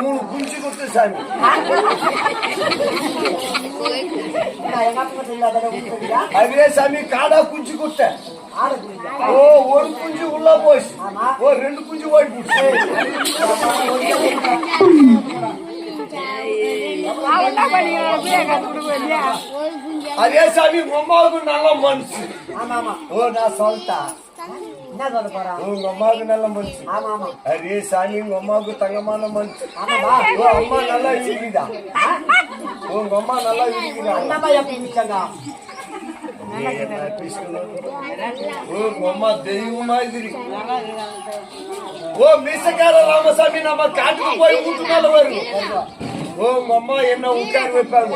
மூணு குஞ்சு கொடுத்து சாமி அதே சாமி காடா குஞ்சு கொடுத்தேன். ஓ ஒரு குஞ்சு உள்ள போச்சு. ஓ ரெண்டு குஞ்சு ஓடி போச்சு. அதே சாமி அம்மாவுக்கு நல்ல மனசு. ஓ நான் சொல்லிட்டேன் உங்க அம்மாவுக்கு நல்ல மனுஷு. அதே சாமி உங்க அம்மாவுக்கு தங்கமான மனுஷு. அம்மா நல்லா இருக்குதா? உங்க அம்மா நல்லா இருக்குதா? உங்க அம்மா தெய்வமா இருக்கு. ஓ மீசக்கார ராமசாமி நம்ம காட்டுக்கு போய் வீட்டு மேல வரும். உங்க அம்மா என்ன உட்கார வைப்பாங்க.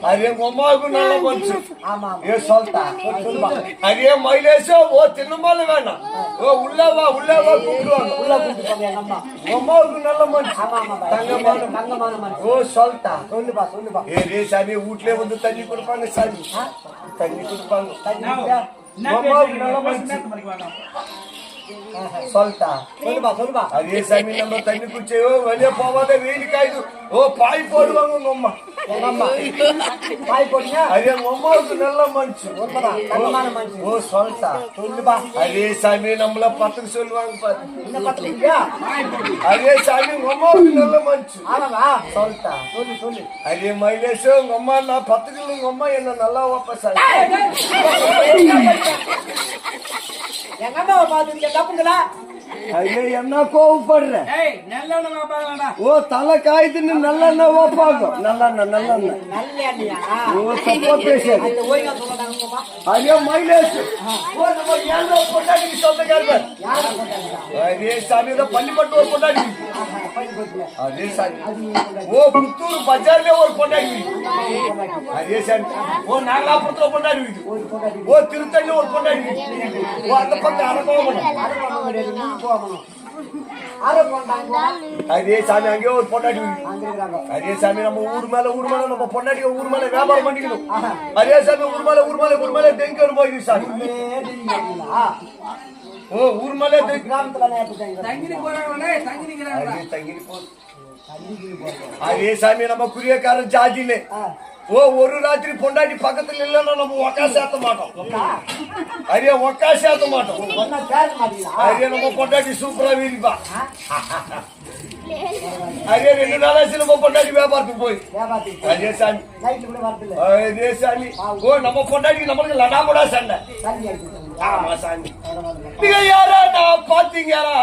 அதே அம்மாவுக்கு நல்ல மனுஷு. அதே மைலேஷோ ஓ தின்னமால வேணாம். ஓ உள்ளவா கூப்பிடுவாங்க. அம்மாவுக்கு நல்ல மனுஷு. ஓ சொல்லிட்டா ஏ சாமி வீட்லயே வந்து தண்ணி கொடுப்பாங்க. சாமி தண்ணி கொடுப்பாங்க. அம்மாவுக்கு நல்ல மனுஷு. சொல்லிட்டா அதே சாமி நம்ம தண்ணி குடிச்சோ வெளியே போவாத வெயில் காயுது. ஓ பாய் போடுவாங்க உங்க அம்மா. பாய் போடுங்க. அதே அம்மாவுக்கு நல்ல மனுஷு. ஓ சொல்லிட்டா அதே சாமி நம்மள பத்துக்கு சொல்லுவாங்க பாரு. அதே சாமி உங்க அம்மாவுக்கு நல்ல மனுஷு. சொல்லிட்டா அதே மைலேஷோ உங்க அம்மா நான் பத்துக்கு உங்க அம்மா என்ன நல்லா வாப்பா சாமி. என்ன கோவப்படுற? ஓ தலை காய்துன்னு நல்லெண்ண வைப்பாங்க. நல்லெண்ண ஓ தப்பா பேச. அதே மைலேஷ் அதே சாமி பள்ளிப்பட்டு ஒரு கொண்டாடி. அதே சாமி ஓ புத்தூர் பஜார்ல ஒரு கொண்டாடி. அதே சாமி ஓ நாகலாபுரத்துல கொண்டாடி. ஓ திருத்தணி ஒரு கொண்டாடி. ஓ அந்த பக்கம் அரக்கோமன். அதே சாமி அங்கே ஒரு பொண்டாட்டி. அதே சாமி நம்ம ஊர் மேல நம்ம பொண்டாட்டி ஊர் மேல வியாபாரம் பண்ணிக்கணும். அதே சாமி ஊர் மேல தெங்க போயிடு சாமி. ஓ ஊர் மேல அதே சாமி நம்ம குரியக்காரன் ஜாதியில ஓ ஒரு ராத்திரி பொண்டாட்டி பக்கத்துல இல்லைன்னா நம்ம ஒக்கா சேர்த்த மாட்டோம். அதே ஒக்கா சேர்த்த மாட்டோம். அதே நம்ம பொண்டாட்டி சூப்பரா வீரிப்பா. அதே 2 நாளாச்சு நம்ம பொண்டாட்டி வியாபாரத்துக்கு போய். அதே சாமி அதே சாமி ஓ நம்ம பொண்டாட்டி நம்மளுக்கு லடாமுடா சண்டை. ஆமா சாமி நீங்க யாரா நான் பாத்தீங்களா?